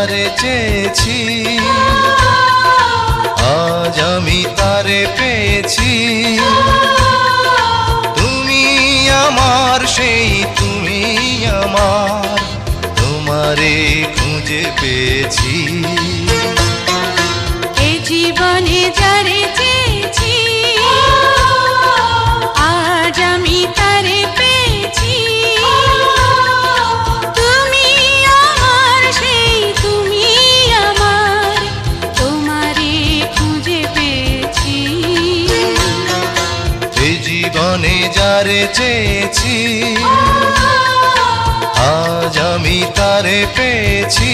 যারে চেয়েছি আজ আমি তারে পেয়েছি। তুমি আমার সেই তুমি আমার, তোমারে খুঁজে পেয়েছি। এ জীবনে যারে চেয়েছি আজ আমি তারে পেয়েছি। তুমি আমার সেই তুমি আমার, তোমারে খুঁজে পেয়েছি। এ জীবনে যারে চেয়েছি আজ আমি তারে পেয়েছি।